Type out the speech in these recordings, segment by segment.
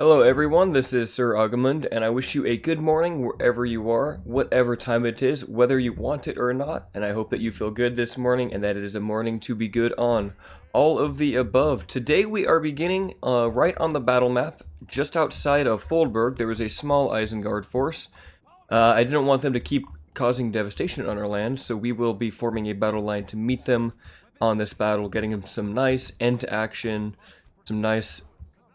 Hello everyone, this is Sir Agamund, and I wish you a good morning wherever you are, whatever time it is, whether you want it or not, and I hope that you feel good this morning and that it is a morning to be good on. All of the above. Today we are beginning right on the battle map, just outside of Foldberg. There was a small Isengard force. I didn't want them to keep causing devastation on our land, so we will be forming a battle line to meet them on this battle, getting them some nice end-to action, some nice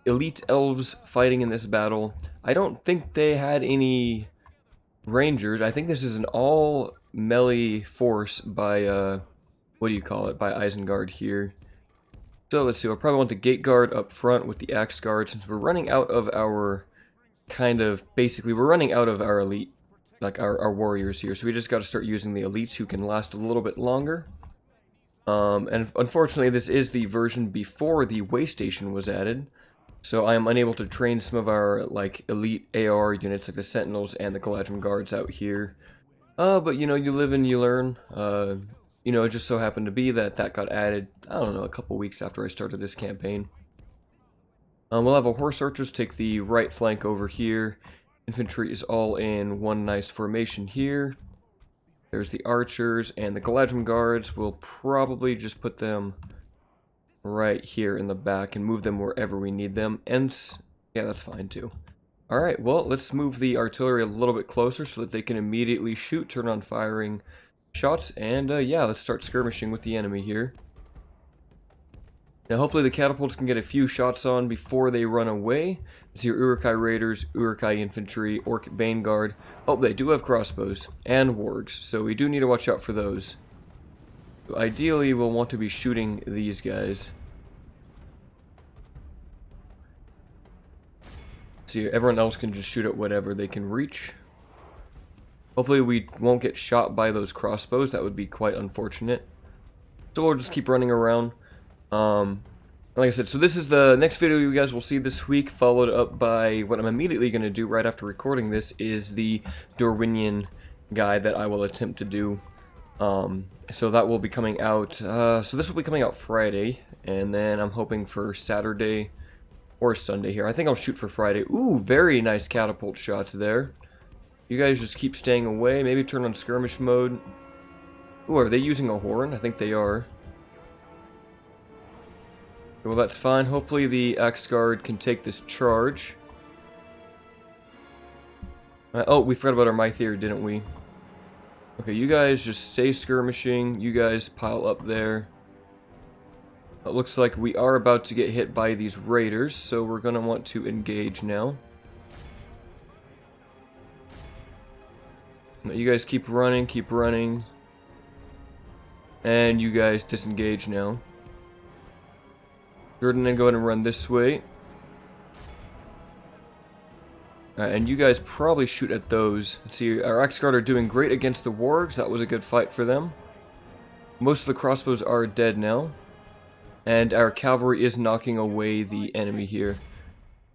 elite elves fighting in this battle. I don't think they had any rangers. I think this is an all melee force by what do you call it, by Isengard here. So let's see, I'll probably want the gate guard up front with the axe guard, since we're running out of our we're running out of our elite, like our warriors here, so we just got to start using the elites who can last a little bit longer. And unfortunately this is the version before the way station was added, so I am unable to train some of our, like, elite AR units, like the Sentinels and the Galadrim Guards out here. But, you know, you live and you learn. You know, it just so happened to be that that got added, I don't know, a couple weeks after I started this campaign. We'll have a Horse Archers take the right flank over here. Infantry is all in one nice formation here. There's the Archers, and the Galadrim Guards. We'll probably just put them right here in the back and move them wherever we need them. And yeah, that's fine too. Alright, well, let's move the artillery a little bit closer so that they can immediately shoot, turn on firing shots, and yeah, let's start skirmishing with the enemy here. Now hopefully the catapults can get a few shots on before they run away. It's your Uruk-hai Raiders, Uruk-hai Infantry, Orc Baneguard. Oh, they do have crossbows and wargs, so we do need to watch out for those. Ideally, we'll want to be shooting these guys. See, everyone else can just shoot at whatever they can reach. Hopefully we won't get shot by those crossbows. That would be quite unfortunate. So we'll just keep running around. Like I said, so this is the next video you guys will see this week, followed up by what I'm immediately going to do right after recording this is the Dorwinian guide that I will attempt to do. So that will be coming out, so this will be coming out Friday, and then I'm hoping for Saturday or Sunday here. I think I'll shoot for Friday. Ooh, very nice catapult shots there. You guys just keep staying away, maybe turn on skirmish mode. Ooh, are they using a horn? I think they are. Well, that's fine. Hopefully the Axe Guard can take this charge. Oh, we forgot about our Mythier, didn't we? Okay, you guys just stay skirmishing. You guys pile up there. It looks like we are about to get hit by these raiders, so we're going to want to engage now. You guys keep running. And you guys disengage now. Ferdinand, go ahead and run this way. And you guys probably shoot at those. Let's see, our Axe Guard are doing great against the wargs. That was a good fight for them. Most of the crossbows are dead now. And our cavalry is knocking away the enemy here.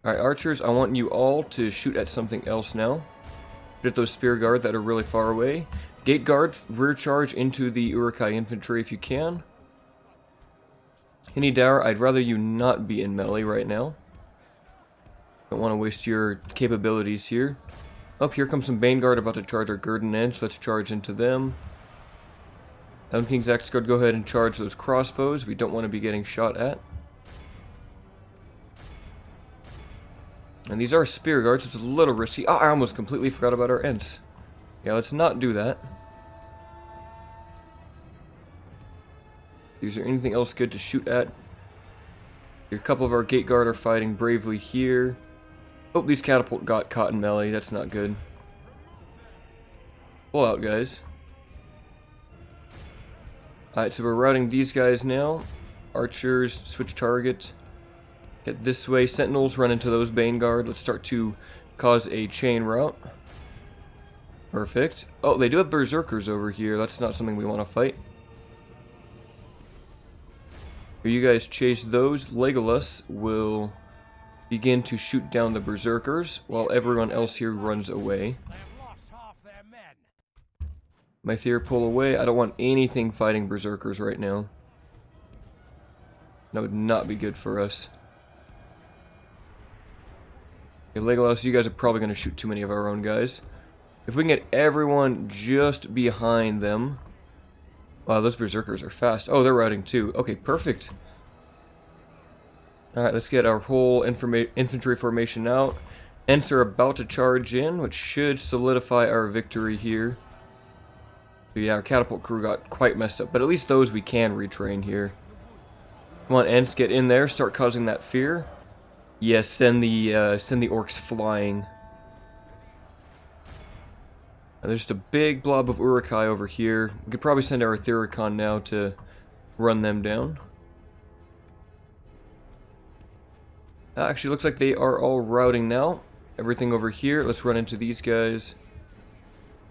Alright, archers, I want you all to shoot at something else now. Shoot at those spear guard that are really far away. Gate guard, rear charge into the Uruk-hai infantry if you can. Hinidaur, I'd rather you not be in melee right now. Don't want to waste your capabilities here. Oh, here comes some Baneguard about to charge our Gurden Edge. Let's charge into them. Elven King's Axe Guard, go ahead and charge those crossbows. We don't want to be getting shot at. And these are spear guards, so it's a little risky. Oh, I almost completely forgot about our Ents. Yeah, let's not do that. Is there anything else good to shoot at? A couple of our Gate Guard are fighting bravely here. Oh, these catapult got caught in melee. That's not good. Pull out, guys. Alright, so we're routing these guys now. Archers, switch target. Get this way. Sentinels, run into those Baneguard. Let's start to cause a chain route. Perfect. Oh, they do have Berserkers over here. That's not something we want to fight. You guys chase those. Legolas will begin to shoot down the Berserkers while everyone else here runs away. Mythier, pull away. I don't want anything fighting Berserkers right now. That would not be good for us. Okay, Legolas, you guys are probably going to shoot too many of our own guys. If we can get everyone just behind them. Wow, those berserkers are fast. Oh, they're routing too. Okay, perfect. Alright, let's get our whole infantry formation out. Ents are about to charge in, which should solidify our victory here. So yeah, our catapult crew got quite messed up, but at least those we can retrain here. Come on, Ents, get in there, start causing that fear. Yes, send the orcs flying. And there's just a big blob of Uruk-hai over here. We could probably send our Thericon now to run them down. Actually, looks like they are all routing now. Everything over here. Let's run into these guys.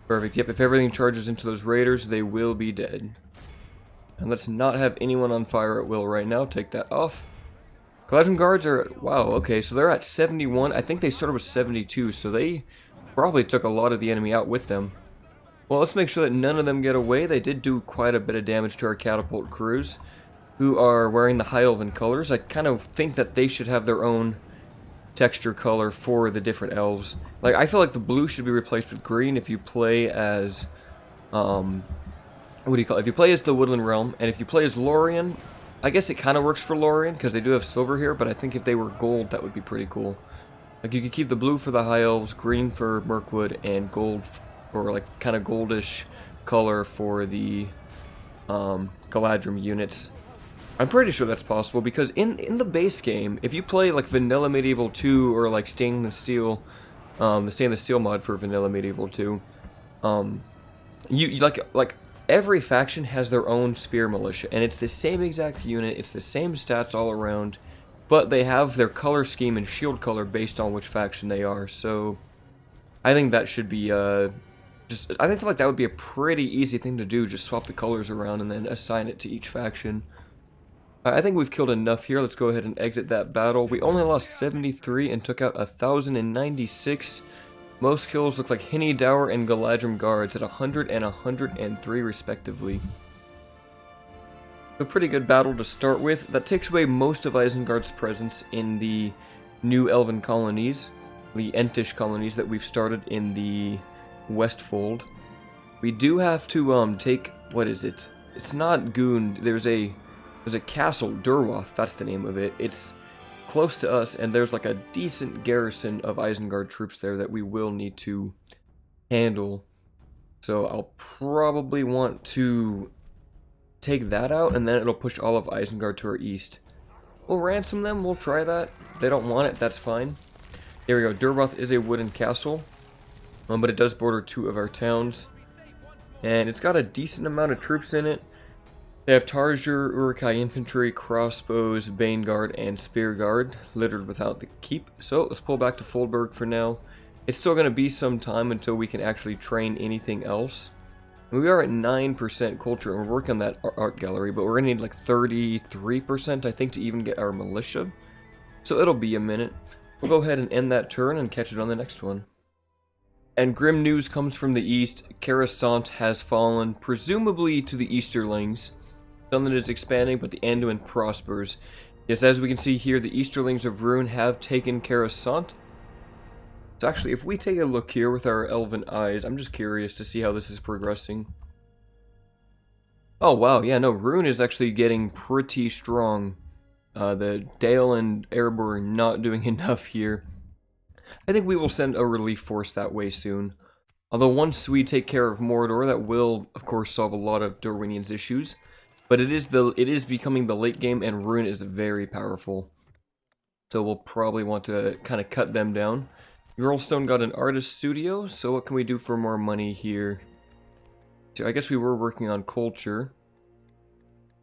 Perfect. Yep, if everything charges into those raiders, they will be dead. And let's not have anyone on fire at will right now. Take that off. Galadrim guards are at, wow, okay, so they're at 71. I think they started with 72, so they probably took a lot of the enemy out with them. Well, let's make sure that none of them get away. They did do quite a bit of damage to our catapult crews, who are wearing the High Elven colors. I kind of think that they should have their own texture color for the different elves. Like, I feel like the blue should be replaced with green if you play as, what do you call it? If you play as the Woodland Realm, and if you play as Lorien, I guess it kind of works for Lorien, because they do have silver here, but I think if they were gold, that would be pretty cool. Like, you could keep the blue for the High Elves, green for Mirkwood, and gold, or like, kind of goldish color for the, Galadrim units. I'm pretty sure that's possible, because in the base game, if you play like Vanilla Medieval 2 or like Stainless Steel, the Stainless Steel mod for Vanilla Medieval 2, you like every faction has their own spear militia, and it's the same exact unit, it's the same stats all around, but they have their color scheme and shield color based on which faction they are. So I think that should be I feel like that would be a pretty easy thing to do, just swap the colors around and then assign it to each faction. I think we've killed enough here. Let's go ahead and exit that battle. We only lost 73 and took out 1,096. Most kills look like Hinny, Dower, and Galadrim guards at 100 and 103 respectively. A pretty good battle to start with. That takes away most of Isengard's presence in the new elven colonies, the Entish colonies that we've started in the Westfold. We do have to take, what is it? It's not Gund. There's a castle, Durwath, that's the name of it. It's close to us, and there's like a decent garrison of Isengard troops there that we will need to handle. So I'll probably want to take that out, and then it'll push all of Isengard to our east. We'll ransom them, we'll try that. If they don't want it, that's fine. Here we go, Durwath is a wooden castle, but it does border 2 of our towns. And it's got a decent amount of troops in it. They have Tarjur, Uruk-hai infantry, crossbows, Bane guard, and spear guard, littered without the keep. So let's pull back to Foldburg for now. It's still going to be some time until we can actually train anything else. And we are at 9% culture, and we're working on that art gallery, but we're going to need like 33%, I think, to even get our militia. So it'll be a minute. We'll go ahead and end that turn and catch it on the next one. And grim news comes from the east. Coruscant has fallen, presumably to the Easterlings. Sunland is expanding, but the Anduin prospers. Yes, as we can see here, the Easterlings of Ruin have taken Coruscant. So actually, if we take a look here with our elven eyes, I'm just curious to see how this is progressing. Oh wow, yeah, no, Ruin is actually getting pretty strong. The Dale and Erebor are not doing enough here. I think we will send a relief force that way soon. Although once we take care of Mordor, that will, of course, solve a lot of Dorwinians' issues. But it is becoming the late game, and Ruin is very powerful. So we'll probably want to kind of cut them down. Eurlstone got an artist studio, so what can we do for more money here? So I guess we were working on culture.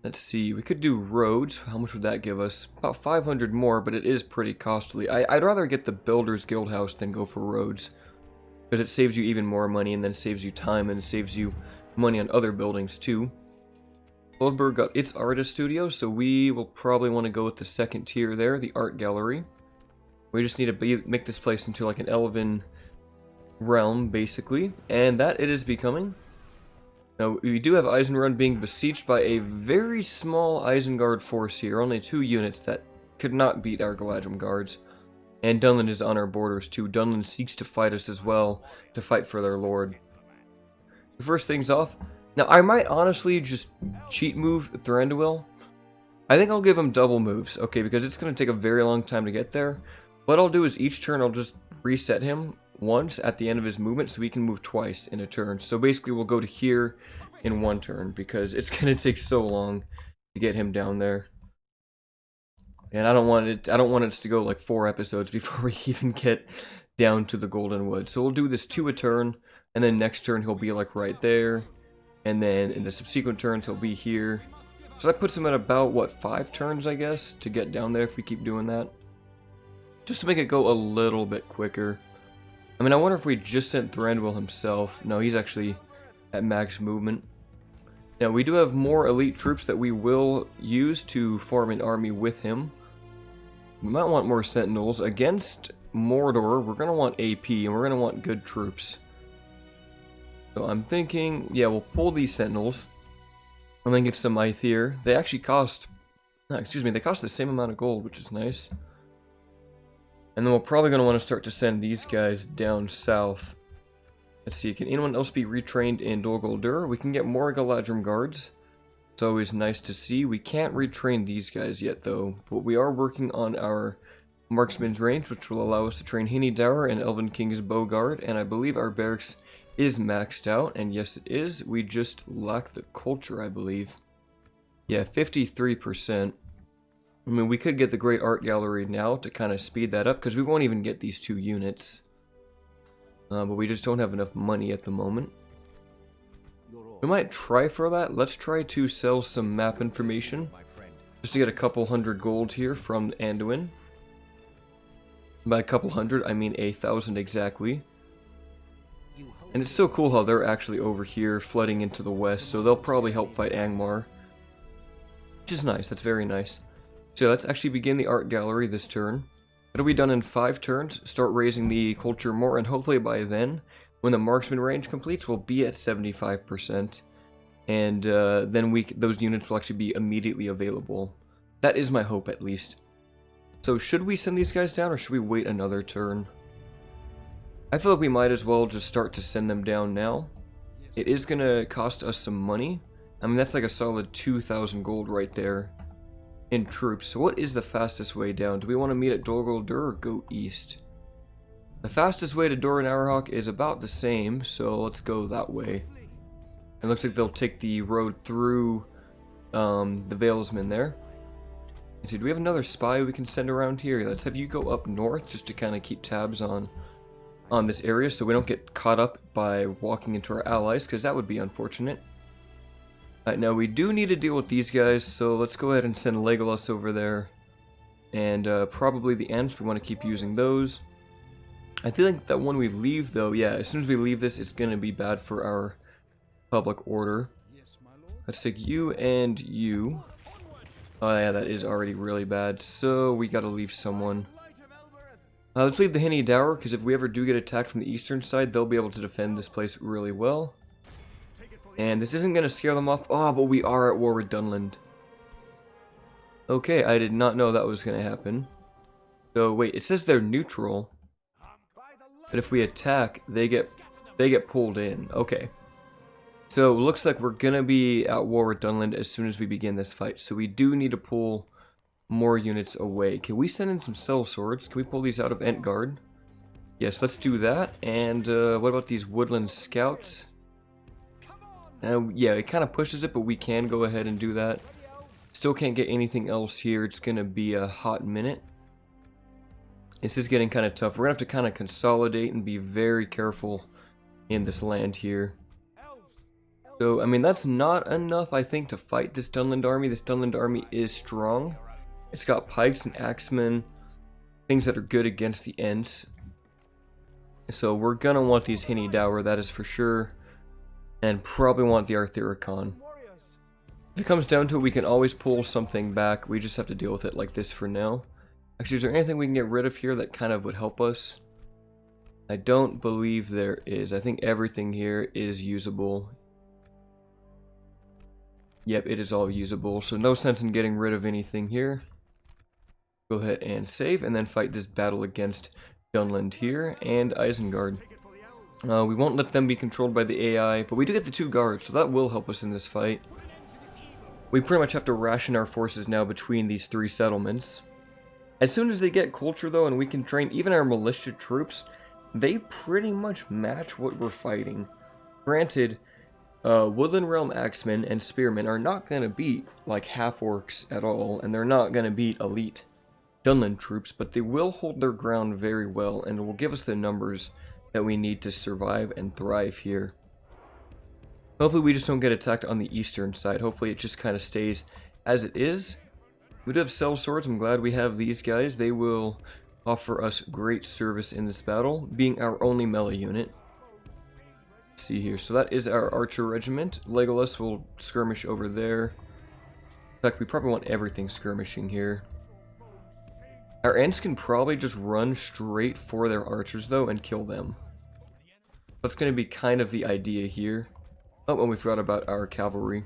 Let's see, we could do roads. How much would that give us? About 500 more, but it is pretty costly. I'd rather get the Builders Guild House than go for roads, because it saves you even more money, and then saves you time, and it saves you money on other buildings too. Goldberg got its artist studio, so we will probably want to go with the second tier there, the art gallery. We just need to make this place into like an elven realm, basically, and that it is becoming. Now, we do have Eisenrun being besieged by a very small Isengard force here, only 2 units that could not beat our Galadrim guards. And Dunland is on our borders too. Dunland seeks to fight us as well, to fight for their lord. First things off, now I might honestly just cheat move Thranduil. I think I'll give him double moves, okay, because it's going to take a very long time to get there. What I'll do is each turn I'll just reset him once at the end of his movement so he can move twice in a turn. So basically we'll go to here in one turn because it's going to take so long to get him down there. And I don't want it to go like 4 episodes before we even get down to the Golden Wood. So we'll do this 2 a turn, and then next turn he'll be like right there. And then in the subsequent turns he'll be here. So that puts him at about, what, 5 turns, I guess, to get down there if we keep doing that. Just to make it go a little bit quicker. I mean, I wonder if we just sent Thranduil himself. No, he's actually at max movement. Now, we do have more elite troops that we will use to form an army with him. We might want more sentinels. Against Mordor, we're going to want AP, and we're going to want good troops. So I'm thinking, yeah, we'll pull these sentinels. And then get some Aether. They actually cost, they cost the same amount of gold, which is nice. And then we're probably going to want to start to send these guys down south. Let's see, can anyone else be retrained in Dol Guldur? We can get more Galadrim guards. It's always nice to see. We can't retrain these guys yet, though. But we are working on our Marksman's Range, which will allow us to train Hini Dower and Elven King's Bow Guard. And I believe our barracks is maxed out, and yes it is. We just lack the culture, I believe. Yeah, 53%. I mean, we could get the Great Art Gallery now to kind of speed that up, because we won't even get these 2 units. But we just don't have enough money at the moment. We might try for that. Let's try to sell some map information, just to get a couple hundred gold here from Anduin. By a couple hundred, I mean 1,000 exactly. And it's so cool how they're actually over here flooding into the west, so they'll probably help fight Angmar. Which is nice, that's very nice. So let's actually begin the art gallery this turn. It'll be done in 5 turns, start raising the culture more, and hopefully by then, when the marksman range completes, we'll be at 75%. And then those units will actually be immediately available. That is my hope, at least. So should we send these guys down, or should we wait another turn? I feel like we might as well just start to send them down now. It is going to cost us some money. I mean, that's like a solid 2,000 gold right there in troops. So what is the fastest way down? Do we want to meet at Dol Guldur or go east? The fastest way to Dor and Arahok is about the same, so let's go that way. It looks like they'll take the road through the Valesmen there. So do we have another spy we can send around here? Let's have you go up north just to kind of keep tabs on this area so we don't get caught up by walking into our allies, because that would be unfortunate. Alright, now we do need to deal with these guys, so let's go ahead and send Legolas over there. And probably the Ents, we want to keep using those. I feel like that when we leave though, yeah, as soon as we leave this, it's going to be bad for our public order. Let's take you and you. Oh yeah, that is already really bad, so we gotta leave someone. Let's leave the Hini Dower, because if we ever do get attacked from the eastern side, they'll be able to defend this place really well. And this isn't going to scare them off. Oh, but we are at war with Dunland. Okay, I did not know that was going to happen. So, wait, it says they're neutral. But if we attack, they get pulled in. Okay. So, looks like we're going to be at war with Dunland as soon as we begin this fight. So, we do need to pull more units away. Can we send in some cell swords? Can we pull these out of Entgard? Yes, let's do that. And what about these woodland scouts? Yeah, it kind of pushes it, but we can go ahead and do that. Still can't get anything else here. It's going to be a hot minute. This is getting kind of tough. We're going to have to kind of consolidate and be very careful in this land here. So, I mean, that's not enough, I think, to fight this Dunland army. This Dunland army is strong. It's got pikes and axemen, things that are good against the Ents. So we're going to want these Hini Dower, that is for sure. And probably want the Arthuricon. If it comes down to it, we can always pull something back. We just have to deal with it like this for now. Actually, is there anything we can get rid of here that kind of would help us? I don't believe there is. I think everything here is usable. Yep, it is all usable. So no sense in getting rid of anything here. Go ahead and save, and then fight this battle against Dunland here, and Isengard. We won't let them be controlled by the AI, but we do get the 2 guards, so that will help us in this fight. We pretty much have to ration our forces now between these 3 settlements. As soon as they get culture though, and we can train even our militia troops, they pretty much match what we're fighting. Granted, Woodland Realm axemen and spearmen are not going to beat like half-orcs at all, and they're not going to beat elite Dunland troops, but they will hold their ground very well, and will give us the numbers that we need to survive and thrive here. Hopefully we just don't get attacked on the eastern side. Hopefully it just kind of stays as it is. We do have cell swords. I'm glad we have these guys. They will offer us great service in this battle, being our only melee unit. Let's see here. So that is our archer regiment. Legolas will skirmish over there. In fact, we probably want everything skirmishing here. Our Ents can probably just run straight for their archers, though, and kill them. That's going to be kind of the idea here. Oh, and we forgot about our cavalry.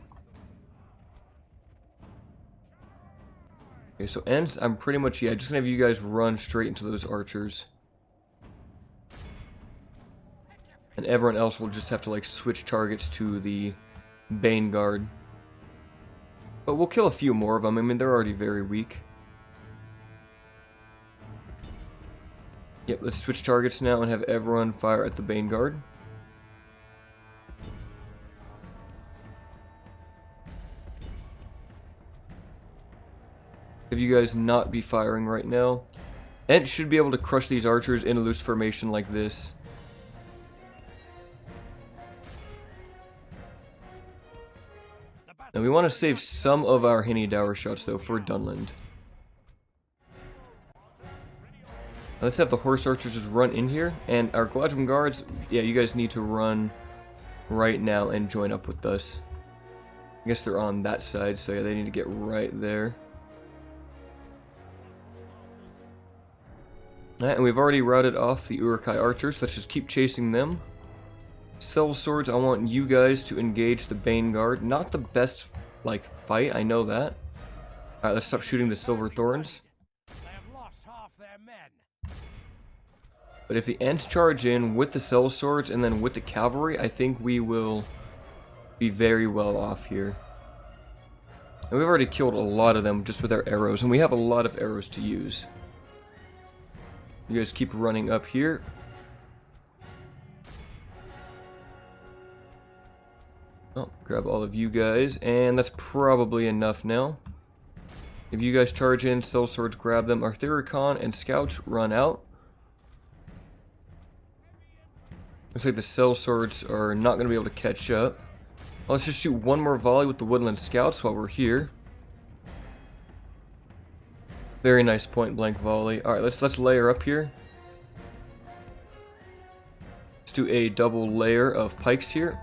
Okay, so Ents, I'm pretty much, yeah, just going to have you guys run straight into those archers. And everyone else will just have to, like, switch targets to the Bane Guard. But we'll kill a few more of them. I mean, they're already very weak. Yep, let's switch targets now and have everyone fire at the Bane Guard. Have you guys not be firing right now. Ent should be able to crush these archers in a loose formation like this. Now we want to save some of our Henny Dower shots though for Dunland. Let's have the horse archers just run in here, and our Gladwin guards, yeah, you guys need to run right now and join up with us. I guess they're on that side, so yeah, they need to get right there. Alright, and we've already routed off the Uruk-hai archers, let's just keep chasing them. Cell swords, I want you guys to engage the Bane Guard. Not the best, like, fight, I know that. Alright, let's stop shooting the Silver Thorns. But if the Ents charge in with the cell swords and then with the cavalry, I think we will be very well off here. And we've already killed a lot of them just with our arrows, and we have a lot of arrows to use. You guys keep running up here. Oh, grab all of you guys, and that's probably enough now. If you guys charge in, cell swords grab them. Arthuricon and scouts run out. Looks like the cell swords are not going to be able to catch up. Well, let's just shoot one more volley with the Woodland Scouts while we're here. Very nice point blank volley. Alright, let's layer up here. Let's do a double layer of pikes here.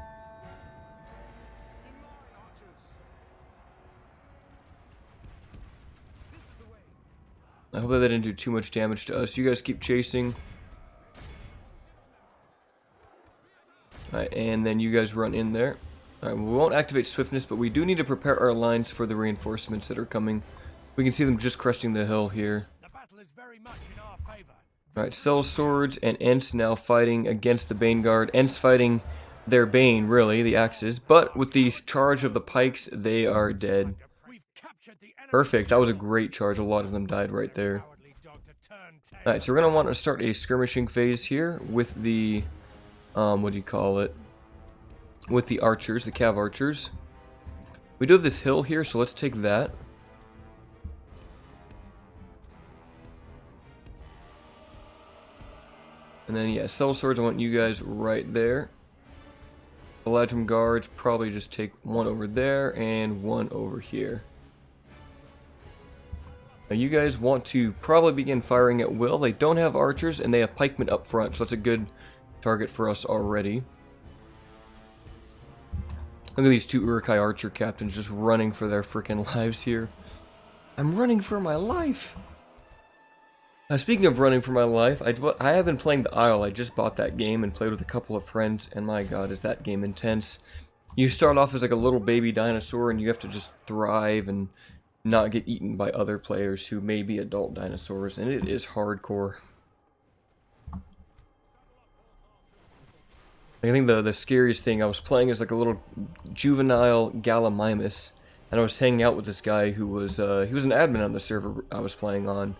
I hope that didn't do too much damage to us. You guys keep chasing. Alright, and then you guys run in there. Alright, we won't activate swiftness, but we do need to prepare our lines for the reinforcements that are coming. We can see them just cresting the hill here. Alright, cell swords and Ents now fighting against the Bane Guard. Ents fighting their Bane, really, the axes. But with the charge of the pikes, they are dead. Perfect, that was a great charge. A lot of them died right there. Alright, so we're going to want to start a skirmishing phase here with the... what do you call it? With the archers, the cav archers. We do have this hill here, so let's take that. And then, yeah, cell swords, I want you guys right there. Eladrim guards, probably just take one over there and one over here. Now, you guys want to probably begin firing at will. They don't have archers, and they have pikemen up front, so that's a good target for us already. Look at these two Uruk-hai archer captains just running for their freaking lives here. I'm running for my life! Speaking of running for my life, I have been playing the Isle. I just bought that game and played with a couple of friends, and my god, is that game intense. You start off as like a little baby dinosaur, and you have to just thrive and not get eaten by other players who may be adult dinosaurs, and it is hardcore. I think the scariest thing I was playing is like a little juvenile Gallimimus, and I was hanging out with this guy who was he was an admin on the server I was playing on,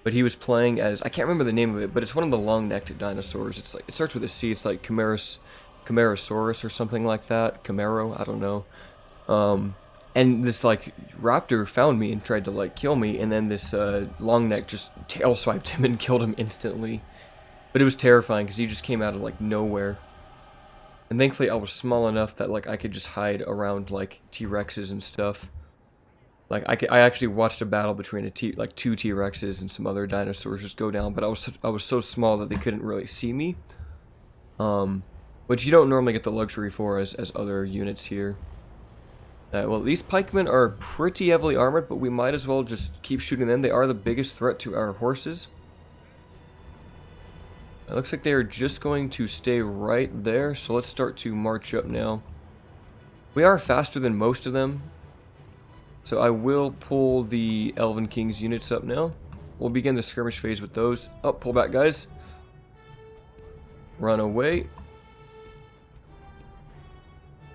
but he was playing as, I can't remember the name of it, but it's one of the long-necked dinosaurs. It's like, it starts with a C. It's like Camarasaurus or something like that. Camaro, I don't know. And this like raptor found me and tried to like kill me, and then this long neck just tail swiped him and killed him instantly. But it was terrifying because he just came out of like nowhere. And thankfully I was small enough that like I could just hide around like T-Rexes and stuff. Like I actually watched a battle between two T-Rexes and some other dinosaurs just go down, but I was so small that they couldn't really see me. Which you don't normally get the luxury for as other units here. Well, these pikemen are pretty heavily armored, but we might as well just keep shooting them. They are the biggest threat to our horses. It looks like they are just going to stay right there, so let's start to march up now. We are faster than most of them, so I will pull the Elven King's units up now. We'll begin the skirmish phase with those. Oh, pull back, guys. Run away.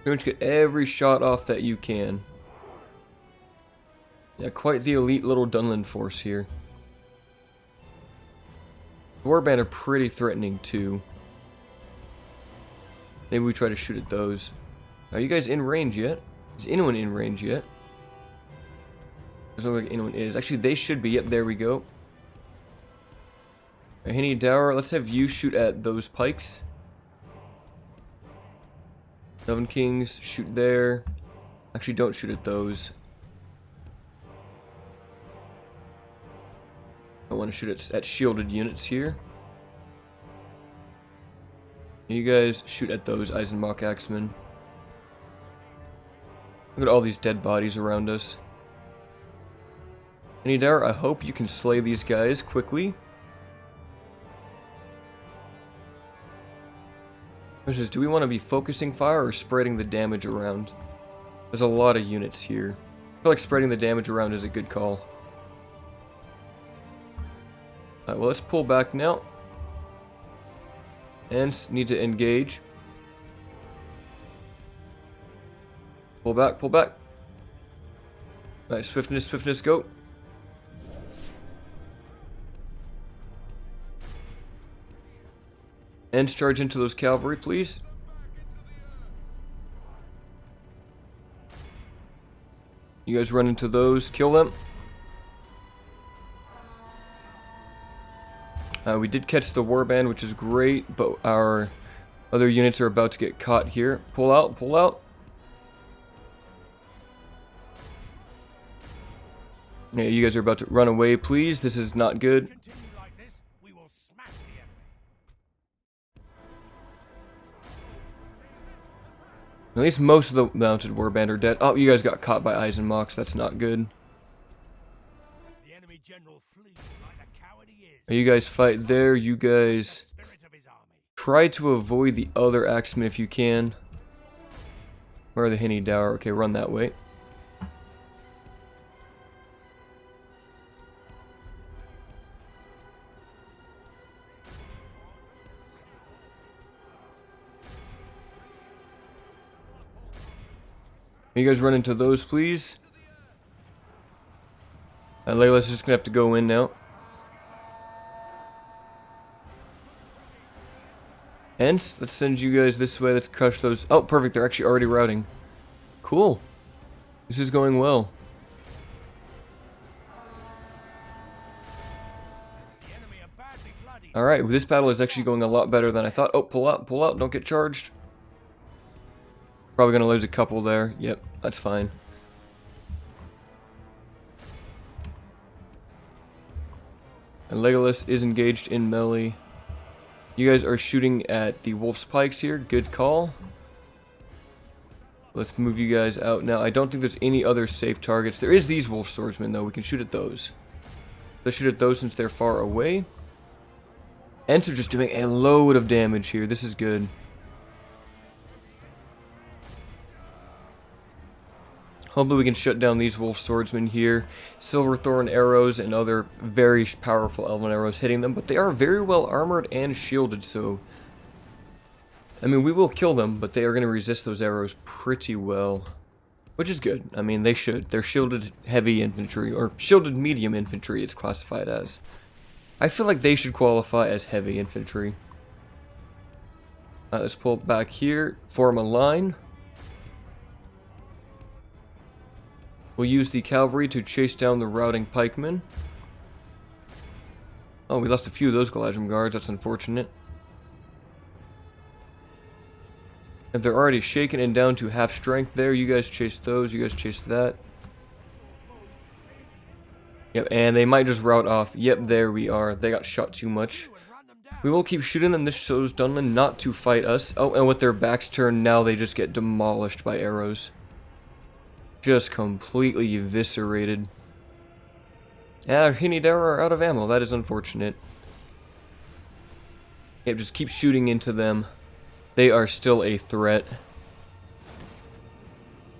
Pretty much get every shot off that you can. Yeah, quite the elite little Dunland force here. The warband are pretty threatening too. Maybe we try to shoot at those. Are you guys in range yet? Is anyone in range yet? Doesn't look like anyone is. Actually, they should be. Yep, there we go. Henny Dower, let's have you shoot at those pikes. Seven Kings, shoot there. Actually, don't shoot at those. I want to shoot at shielded units here. You guys shoot at those Eisenbach Axemen. Look at all these dead bodies around us. Anidar, I hope you can slay these guys quickly. Question is, do we want to be focusing fire or spreading the damage around? There's a lot of units here. I feel like spreading the damage around is a good call. Alright, well, let's pull back now. And need to engage. Pull back, pull back. Alright, swiftness, swiftness, go. And charge into those cavalry, please. You guys run into those, kill them. We did catch the warband, which is great, but our other units are about to get caught here. Pull out, pull out. Yeah, you guys are about to run away, please. This is not good. At least most of the mounted warband are dead. Oh, you guys got caught by Eisenbachs. That's not good. The enemy general flees like a coward he is. You guys fight there. You guys try to avoid the other axemen if you can. Where are the Henny Dower? Okay, run that way. You guys run into those, please. Legolas is just gonna have to go in now. Hence, let's send you guys this way. Let's crush those. Oh, perfect. They're actually already routing. Cool. This is going well. Alright, this battle is actually going a lot better than I thought. Oh, pull out, pull out. Don't get charged. Probably gonna lose a couple there. Yep, that's fine. And Legolas is engaged in melee. You guys are shooting at the wolf's pikes here. Good call. Let's move you guys out now. I don't think there's any other safe targets. There is these wolf swordsmen though. We can shoot at those. Let's shoot at those since they're far away. Ents are just doing a load of damage here. This is good. Hopefully we can shut down these wolf swordsmen here. Silverthorn arrows and other very powerful elven arrows hitting them, but they are very well armored and shielded, so... I mean, we will kill them, but they are going to resist those arrows pretty well. Which is good. I mean, they should. They're shielded heavy infantry, or shielded medium infantry it's classified as. I feel like they should qualify as heavy infantry. Let's pull back here, form a line. We'll use the cavalry to chase down the routing pikemen. Oh, we lost a few of those Galadrim guards, that's unfortunate. If they're already shaken and down to half strength there, you guys chase those, you guys chase that. Yep, and they might just rout off. Yep, there we are. They got shot too much. We will keep shooting them. This shows Dunland not to fight us. Oh, and with their backs turned, now they just get demolished by arrows. Just completely eviscerated. Yeah, Hinidara are out of ammo. That is unfortunate. Yep, just keep shooting into them. They are still a threat.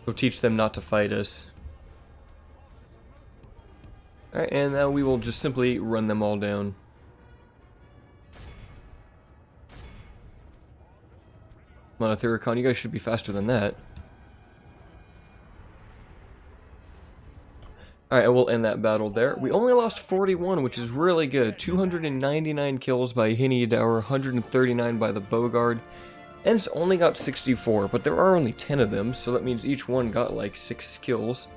We'll teach them not to fight us. Alright, and now we will just simply run them all down. Come on, Thuricon, you guys should be faster than that. Alright, and we'll end that battle there. We only lost 41, which is really good. 299 kills by Hinidara, 139 by the Bogard. And it's only got 64, but there are only 10 of them, so that means each one got like 6 kills.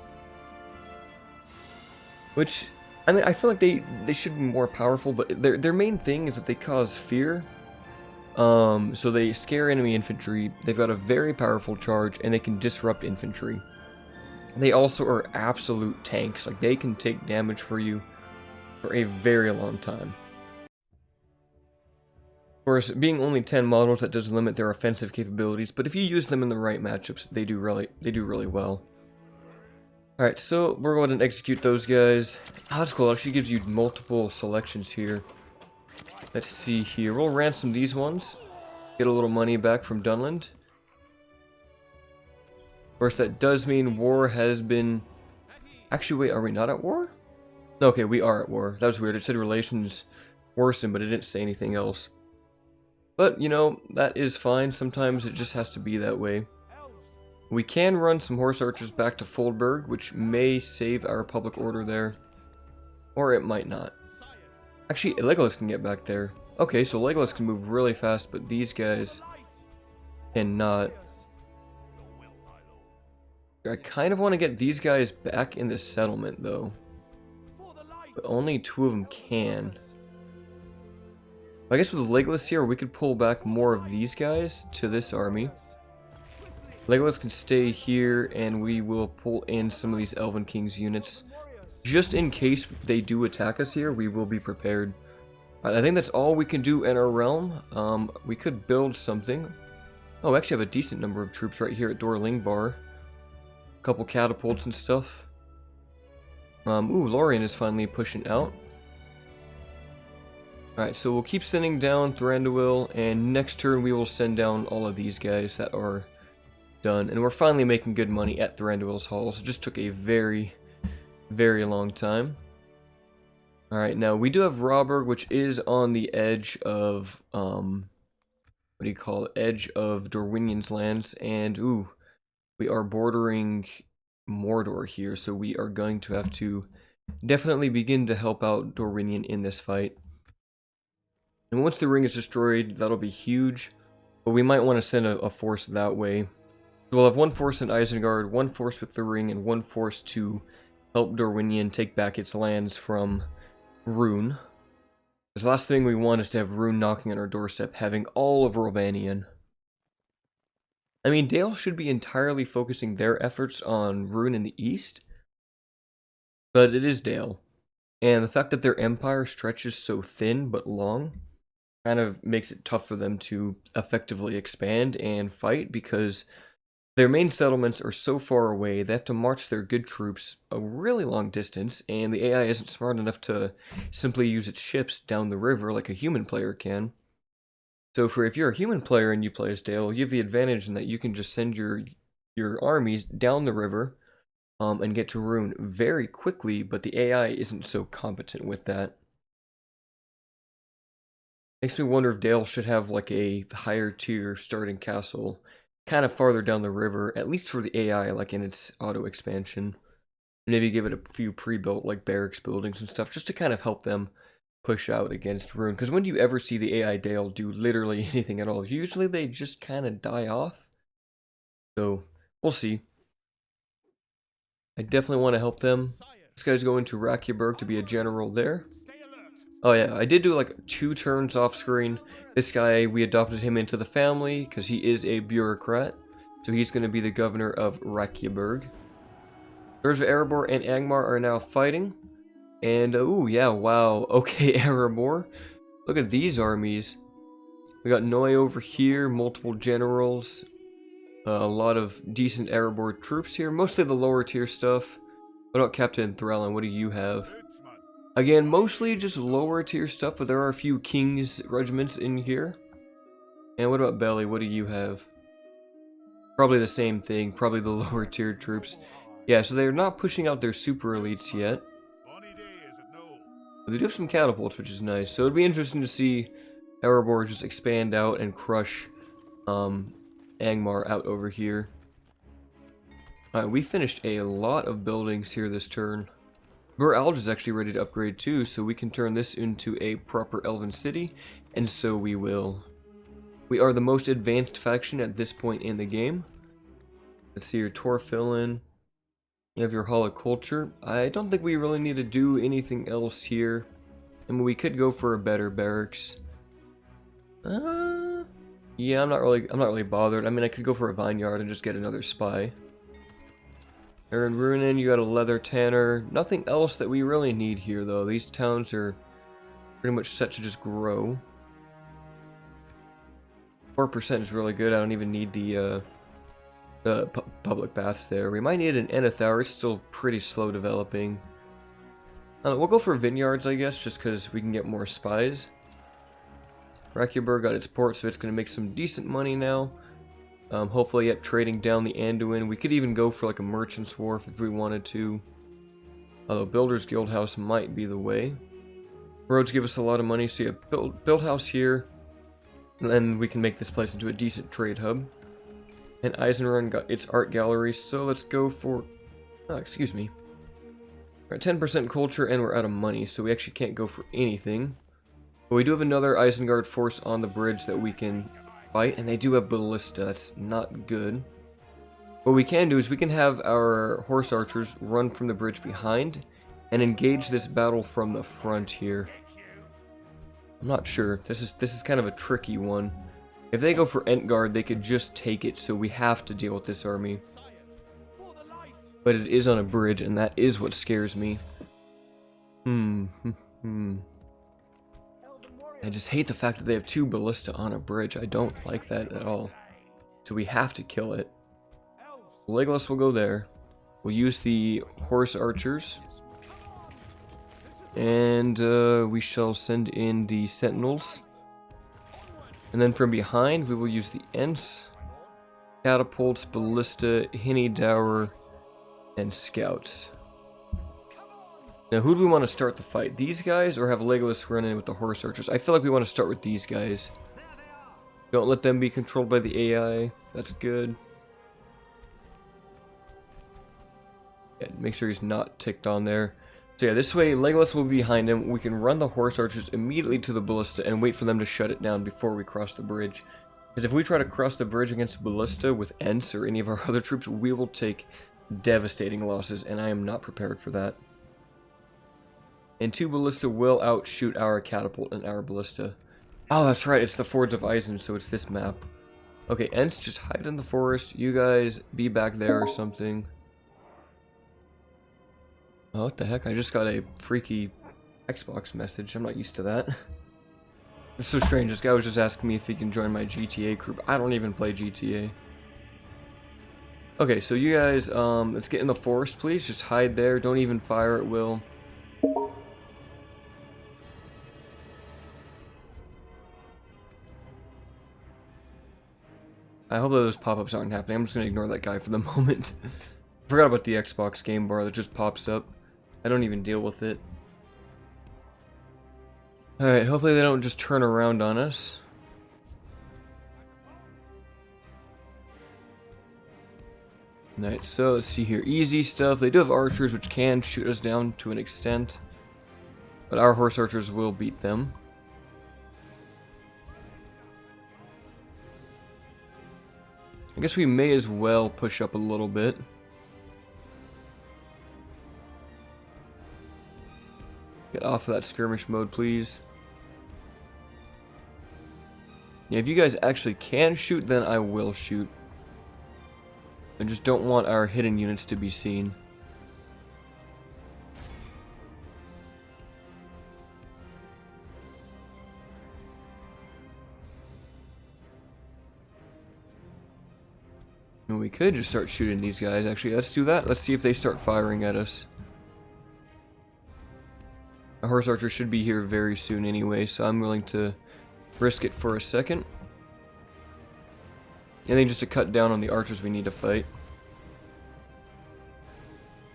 Which, I mean, I feel like they should be more powerful, but their main thing is that they cause fear. So they scare enemy infantry, they've got a very powerful charge, and they can disrupt infantry. They also are absolute tanks, like they can take damage for you for a very long time. Of course, being only 10 models, that does limit their offensive capabilities, but if you use them in the right matchups, they do really well. Alright, so we're going to execute those guys. Oh, that's cool, it actually gives you multiple selections here. Let's see here, we'll ransom these ones. Get a little money back from Dunland. Of course, that does mean war has been... Actually, wait, are we not at war? No, okay, we are at war. That was weird, it said relations worsen, but it didn't say anything else. But, you know, that is fine. Sometimes it just has to be that way. We can run some horse archers back to Foldberg, which may save our public order there. Or it might not. Actually, Legolas can get back there. Okay, so Legolas can move really fast, but these guys cannot. I kind of want to get these guys back in the settlement, though. But only 2 of them can. I guess with Legolas here, we could pull back more of these guys to this army. Legolas can stay here, and we will pull in some of these Elven King's units. Just in case they do attack us here, we will be prepared. I think that's all we can do in our realm. We could build something. Oh, we actually have a decent number of troops right here at Dor Lingbar. A couple catapults and stuff. Ooh, Lorien is finally pushing out. Alright, so we'll keep sending down Thranduil, and next turn we will send down all of these guys that are done. And we're finally making good money at Thranduil's Hall, so it just took a very long time. Alright, now we do have Rawburg, which is on the edge of, what do you call it, edge of Dorwinian's lands, and ooh, we are bordering Mordor here, so we are going to have to definitely begin to help out Dorwinion in this fight. And once the ring is destroyed, that'll be huge, but we might want to send a force that way. So we'll have 1 force in Isengard, 1 force with the ring, and 1 force to help Dorwinion take back its lands from Rhûn. Because the last thing we want is to have Rhûn knocking on our doorstep, having all of Romanian. I mean, Dale should be entirely focusing their efforts on Rhûn in the east, but it is Dale. And the fact that their empire stretches so thin but long kind of makes it tough for them to effectively expand and fight, because their main settlements are so far away, they have to march their good troops a really long distance, and the AI isn't smart enough to simply use its ships down the river like a human player can. So if you're a human player and you play as Dale, you have the advantage in that you can just send your armies down the river, and get to Rune very quickly, but the AI isn't so competent with that. Makes me wonder if Dale should have like a higher tier starting castle kind of farther down the river, at least for the AI, like in its auto expansion. Maybe give it a few pre-built like barracks buildings and stuff just to kind of help them push out against Rune. Because when do you ever see the AI Dale do literally anything at all? Usually they just kind of die off. So we'll see. I definitely want to help them. This guy's going to Rakyaberg to be a general there. Oh yeah, I did do like 2 turns off screen. This guy, we adopted him into the family because he is a bureaucrat. So he's going to be the governor of Rakyaberg. Lords of Erebor and Angmar are now fighting. And, ooh, yeah, wow. Okay, Erebor. Look at these armies. We got Noi over here, multiple generals. A lot of decent Erebor troops here. Mostly the lower tier stuff. What about Captain Thrallin? What do you have? Again, mostly just lower tier stuff, but there are a few King's regiments in here. And what about Belly? What do you have? Probably the same thing. Probably the lower tier troops. Yeah, so they're not pushing out their super elites yet. But they do have some catapults, which is nice. So it'd be interesting to see Erebor just expand out and crush Angmar out over here. Alright, we finished a lot of buildings here this turn. Alge is actually ready to upgrade too, so we can turn this into a proper elven city, and so we will. We are the most advanced faction at this point in the game. Let's see your Torfillin. You have your Hall of Culture. I don't think we really need to do anything else here. I mean, we could go for a better barracks. Yeah, I'm not really bothered. I mean, I could go for a vineyard and just get another spy. Aaron Runin, you got a leather tanner. Nothing else that we really need here, though. These towns are pretty much set to just grow. 4% is really good. I don't even need the public baths there. We might need an Enethar. It's still pretty slow developing. We'll go for vineyards, I guess, just because we can get more spies. Rakyaberg got its port, so it's going to make some decent money now. Hopefully, yep, trading down the Anduin. We could even go for like a merchant's wharf if we wanted to. Although Builder's Guild House might be the way. Roads give us a lot of money, so yeah, build house here. And then we can make this place into a decent trade hub. And Eisenrun got its art gallery, so let's go for... Oh, excuse me. We're at 10% culture and we're out of money, so we actually can't go for anything. But we do have another Isengard force on the bridge that we can fight, and they do have ballista. That's not good. What we can do is we can have our horse archers run from the bridge behind and engage this battle from the front here. I'm not sure. This is kind of a tricky one. If they go for Entgard, they could just take it, so we have to deal with this army. But it is on a bridge, and that is what scares me. I just hate the fact that they have 2 ballista on a bridge. I don't like that at all. So we have to kill it. Legolas will go there. We'll use the horse archers. And we shall send in the sentinels. And then from behind, we will use the Ents, catapults, ballista, Hinny Dower, and scouts. Now, who do we want to start the fight? These guys, or have Legolas run in with the horse archers? I feel like we want to start with these guys. Don't let them be controlled by the AI. That's good. Yeah, make sure he's not ticked on there. So yeah, this way Legolas will be behind him. We can run the horse archers immediately to the ballista and wait for them to shut it down before we cross the bridge. Because if we try to cross the bridge against a ballista with Ents or any of our other troops, we will take devastating losses, and I am not prepared for that. And 2 ballista will outshoot our catapult and our ballista. Oh, that's right, it's the Fords of Eisen, so it's this map. Okay, Ents, just hide in the forest. You guys be back there or something. Oh, what the heck? I just got a freaky Xbox message. I'm not used to that. It's so strange. This guy was just asking me if he can join my GTA group. I don't even play GTA. Okay, so you guys, let's get in the forest, please. Just hide there. Don't even fire at will. I hope that those pop-ups aren't happening. I'm just going to ignore that guy for the moment. Forgot about the Xbox game bar that just pops up. I don't even deal with it. Alright, hopefully they don't just turn around on us. Alright, so let's see here. Easy stuff. They do have archers which can shoot us down to an extent. But our horse archers will beat them. I guess we may as well push up a little bit. Get off of that skirmish mode, please. Yeah, if you guys actually can shoot, then I will shoot. I just don't want our hidden units to be seen. And we could just start shooting these guys. Actually, let's do that. Let's see if they start firing at us. A horse archer should be here very soon anyway, so I'm willing to risk it for a second. And then just to cut down on the archers we need to fight.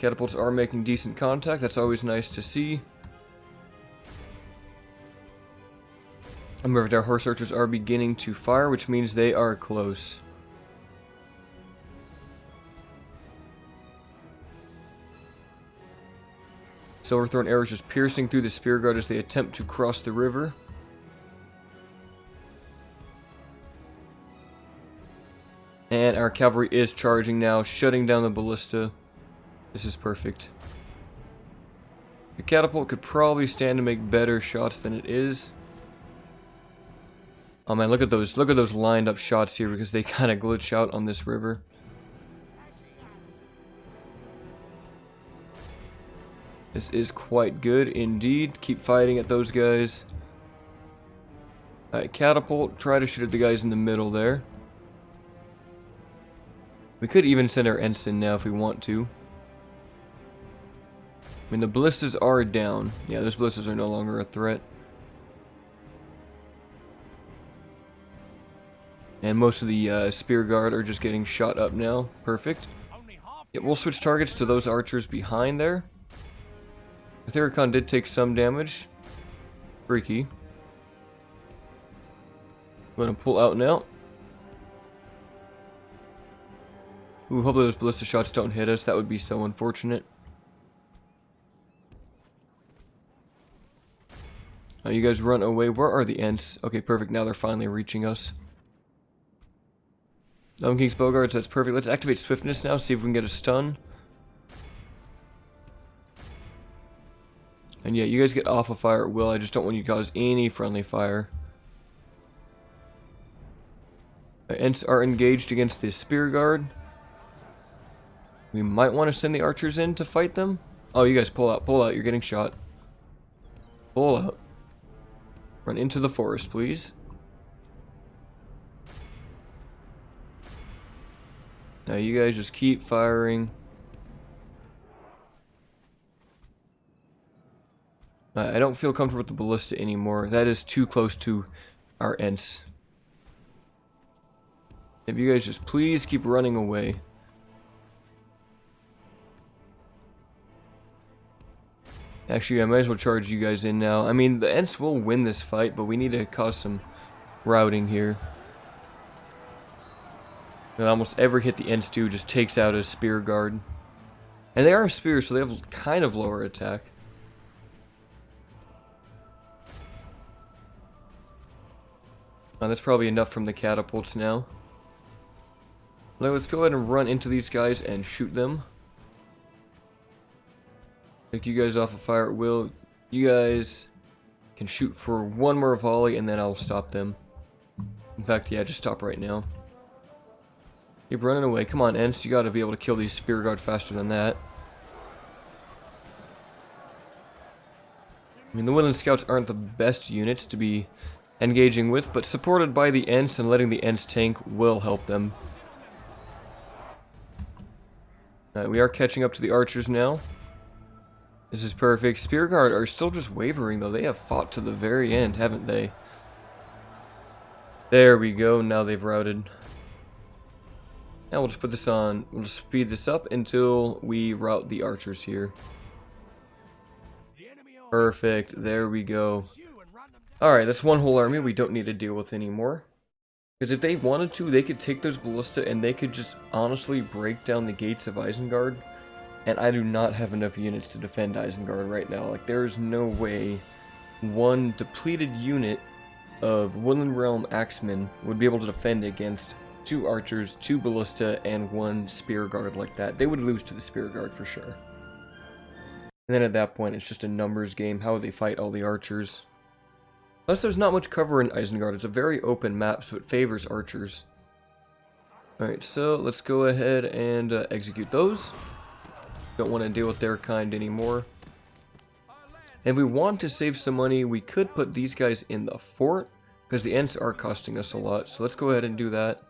Catapults are making decent contact. That's always nice to see. Remember, our horse archers are beginning to fire, which means they are close. Silverthorn arrows just piercing through the spear guard as they attempt to cross the river. And our cavalry is charging now, shutting down the ballista. This is perfect. The catapult could probably stand to make better shots than it is. Oh man, look at those lined up shots here because they kind of glitch out on this river. This is quite good indeed. Keep fighting at those guys. Alright, catapult. Try to shoot at the guys in the middle there. We could even send our ensign now if we want to. I mean, the ballistas are down. Yeah, those ballistas are no longer a threat. And most of the spear guard are just getting shot up now. Perfect. Yeah, we'll switch targets to those archers behind there. Theracon did take some damage. Freaky. I'm gonna pull out now. Ooh, hopefully those ballista shots don't hit us. That would be so unfortunate. You guys run away. Where are the Ents? Okay, perfect. Now they're finally reaching us. King's Bowguards, that's perfect. Let's activate Swiftness now, see if we can get a stun. And yeah, you guys get off of fire at will. I just don't want you to cause any friendly fire. Ents are engaged against the spear guard. We might want to send the archers in to fight them. Oh, you guys pull out, you're getting shot. Pull out. Run into the forest, please. Now you guys just keep firing. I don't feel comfortable with the ballista anymore. That is too close to our Ents. If you guys just please keep running away. Actually, I might as well charge you guys in now. I mean, the Ents will win this fight, but we need to cause some routing here. And almost every hit the Ents do just takes out a spear guard. And they are spears, so they have kind of lower attack. That's probably enough from the catapults now. Now let's go ahead and run into these guys and shoot them. Take you guys off of fire at will. You guys can shoot for one more volley and then I'll stop them. In fact, yeah, just stop right now. Keep running away. Come on, Ents. You gotta be able to kill these spear guard faster than that. I mean, the Woodland Scouts aren't the best units to be engaging with, but supported by the Ents and letting the Ents tank will help them. We are catching up to the archers now. This is perfect. Spear Guard are still just wavering though. They have fought to the very end, haven't they? There we go. Now they've routed. Now we'll just put this on. We'll just speed this up until we route the archers here. The enemy army Perfect. There we go. pursue and run them down. Alright, that's one whole army we don't need to deal with anymore. Because if they wanted to, they could take those ballista and they could just honestly break down the gates of Isengard. And I do not have enough units to defend Isengard right now. Like, there is no way one depleted unit of Woodland Realm Axemen would be able to defend against 2 archers, 2 ballista, and 1 spear guard like that. They would lose to the spear guard for sure. And then at that point, it's just a numbers game. How would they fight all the archers? Plus, there's not much cover in Isengard. It's a very open map, so it favors archers. Alright, so let's go ahead and execute those. Don't want to deal with their kind anymore. And if we want to save some money, we could put these guys in the fort, because the Ents are costing us a lot. So let's go ahead and do that.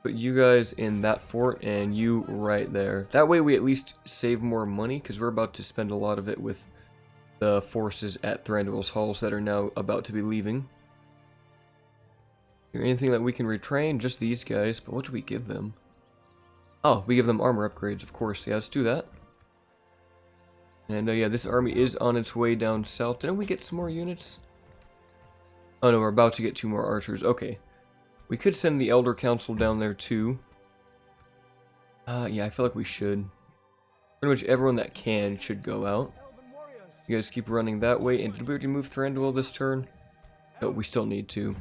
Put you guys in that fort and you right there. That way we at least save more money, because we're about to spend a lot of it with the forces at Thranduil's halls that are now about to be leaving. Is there anything that we can retrain? Just these guys, but what do we give them? Oh, we give them armor upgrades, of course. Yeah, let's do that. And yeah, this army is on its way down south. Didn't we get some more units? Oh no, we're about to get 2 more archers. Okay. We could send the Elder Council down there too. Yeah, I feel like we should. Pretty much everyone that can should go out. You guys keep running that way. And did we already move Thranduil this turn? No, we still need to.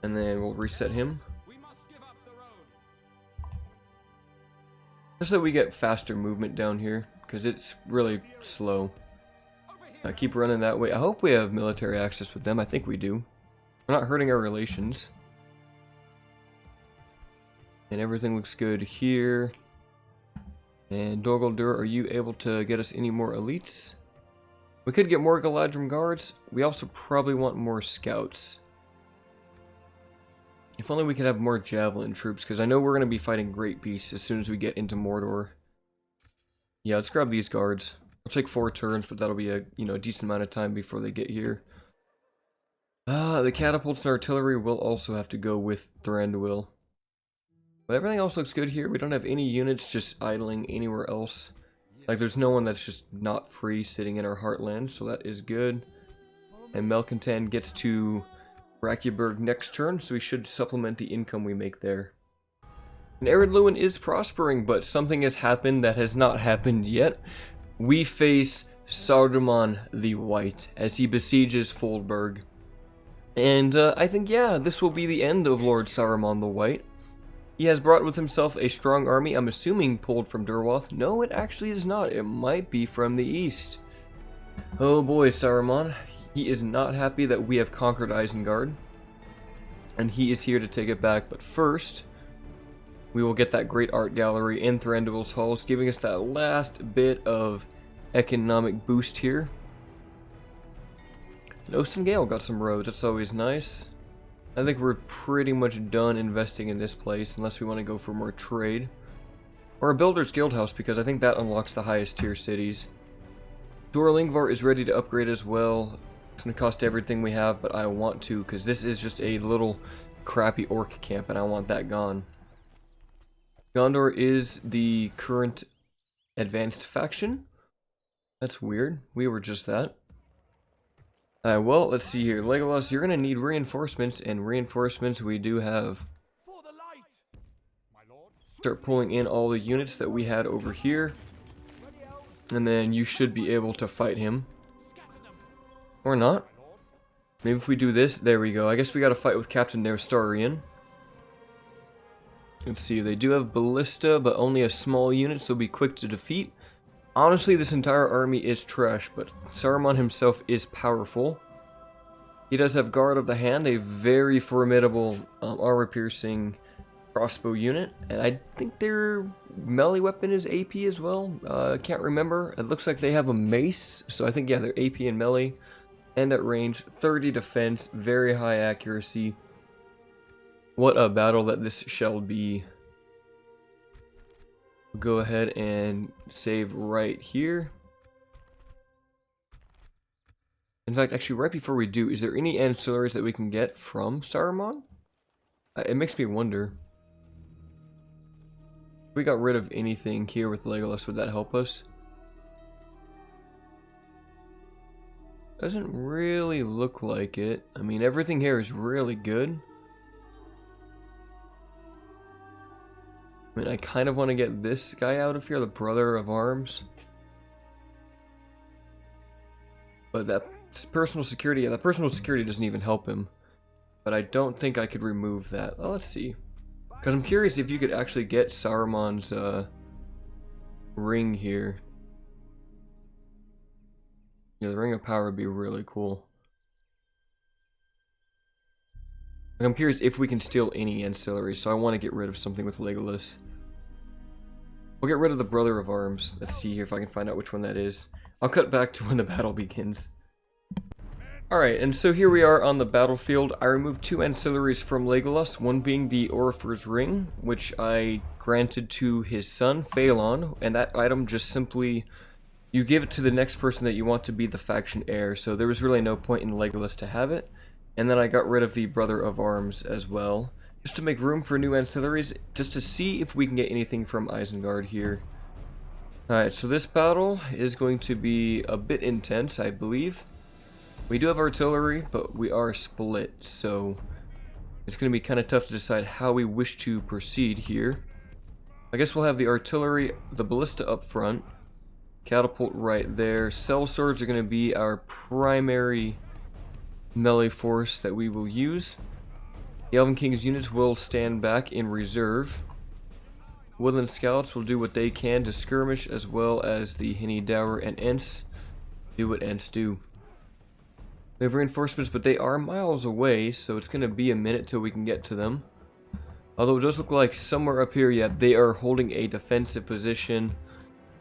And then we'll reset him. Just so we get faster movement down here, because it's really slow. Keep running that way. I hope we have military access with them. I think we do. We're not hurting our relations. And everything looks good here. And Dogoldur, are you able to get us any more elites? We could get more Galadrim guards. We also probably want more scouts. If only we could have more javelin troops, because I know we're going to be fighting Great Beasts as soon as we get into Mordor. Yeah, let's grab these guards. It'll take 4 turns, but that'll be a decent amount of time before they get here. The catapults and artillery will also have to go with Thranduil. But everything else looks good here. We don't have any units just idling anywhere else. Like, there's no one that's just not free sitting in our heartland, so that is good. And Melkontan gets to Brakiaburg next turn, so we should supplement the income we make there. And Ered Luin is prospering, but something has happened that has not happened yet. We face Saruman the White as he besieges Foldberg. And I think, yeah, this will be the end of Lord Saruman the White. He has brought with himself a strong army, I'm assuming pulled from Durwath. No, it actually is not. It might be from the east. Oh boy, Saruman. He is not happy that we have conquered Isengard. And he is here to take it back. But first, we will get that great art gallery in Thranduil's halls, giving us that last bit of economic boost here. And Ostengale got some roads. That's always nice. I think we're pretty much done investing in this place, unless we want to go for more trade. Or a Builder's Guildhouse, because I think that unlocks the highest tier cities. Dorlingvar is ready to upgrade as well. It's going to cost everything we have, but I want to, because this is just a little crappy orc camp, and I want that gone. Gondor is the current advanced faction. That's weird. We were just that. Well, let's see here. Legolas, you're going to need reinforcements, and reinforcements we do have. For the light, my lord. Start pulling in all the units that we had over here, and then you should be able to fight him. Or not. Maybe if we do this, there we go. I guess we got to fight with Captain Nerstarian. Let's see, they do have ballista, but only a small unit, so be quick to defeat. Honestly, this entire army is trash, but Saruman himself is powerful. He does have Guard of the Hand, a very formidable armor-piercing crossbow unit, and I think their melee weapon is AP as well. I can't remember. It looks like they have a mace, so I think, yeah, they're AP and melee. And at range, 30 defense, very high accuracy. What a battle that this shall be. We'll go ahead and save right here. In fact, actually, right before we do, is there any ancillaries that we can get from Saruman? It makes me wonder. we got rid of anything here with Legolas, would that help us? Doesn't really look like it. I mean, everything here is really good. I mean, I kind of want to get this guy out of here, the Brother of Arms. But that personal security, yeah, that personal security doesn't even help him. But I don't think I could remove that. Well, let's see. Because I'm curious if you could actually get Saruman's ring here. Yeah, the Ring of Power would be really cool. Like, I'm curious if we can steal any ancillaries, so I want to get rid of something with Legolas. We'll get rid of the Brother of Arms. Let's see here if I can find out which one that is. I'll cut back to when the battle begins. Alright, and so here we are on the battlefield. I removed 2 ancillaries from Legolas, one being the Orifer's Ring, which I granted to his son, Phalon, and that item just simply, you give it to the next person that you want to be the faction heir, so there was really no point in Legolas to have it. And then I got rid of the Brother of Arms as well, just to make room for new ancillaries, just to see if we can get anything from Isengard here. Alright, so this battle is going to be a bit intense, I believe. We do have artillery, but we are split, so it's going to be kind of tough to decide how we wish to proceed here. I guess we'll have the artillery, the ballista up front, catapult right there. Sellswords are going to be our primary melee force that we will use. The Elven King's units will stand back in reserve. Woodland Scouts will do what they can to skirmish, as well as the Hinny Dower and Ents do what Ents do. We have reinforcements, but they are miles away, so it's going to be a minute till we can get to them. Although it does look like somewhere up here, yeah, they are holding a defensive position.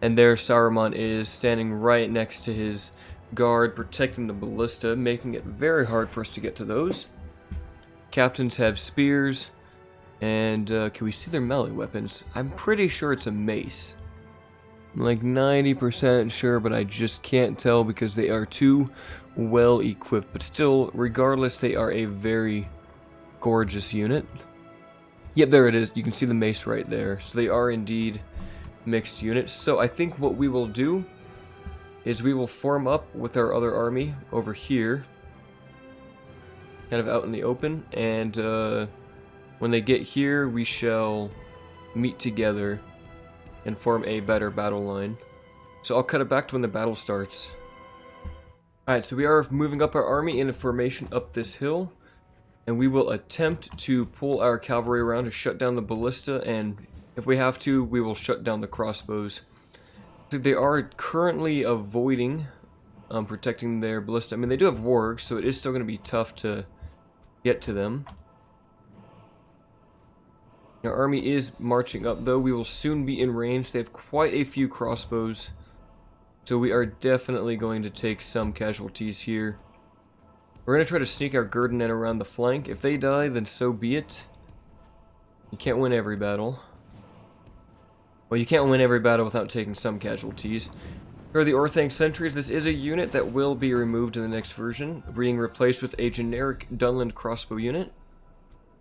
And there Saruman is standing right next to his guard, protecting the ballista, making it very hard for us to get to those. Captains have spears. And can we see their melee weapons? I'm pretty sure it's a mace. I'm like 90% sure, but I just can't tell because they are too well equipped. But still, regardless, they are a very gorgeous unit. Yep, there it is. You can see the mace right there. So they are indeed mixed units. So I think what we will do is we will form up with our other army over here, kind of out in the open, and when they get here, we shall meet together and form a better battle line. So I'll cut it back to when the battle starts. Alright, so we are moving up our army in a formation up this hill, and we will attempt to pull our cavalry around to shut down the ballista, and if we have to, we will shut down the crossbows. So they are currently avoiding protecting their ballista. I mean, they do have wargs, so it is still going to be tough to get to them. Our army is marching up, though. We will soon be in range. They have quite a few crossbows, so we are definitely going to take some casualties here. We're going to try to sneak our Gurdinen around the flank. If they die, then so be it. You can't win every battle. Well, you can't win every battle without taking some casualties. Here are the Orthanc Sentries. This is a unit that will be removed in the next version, being replaced with a generic Dunland crossbow unit.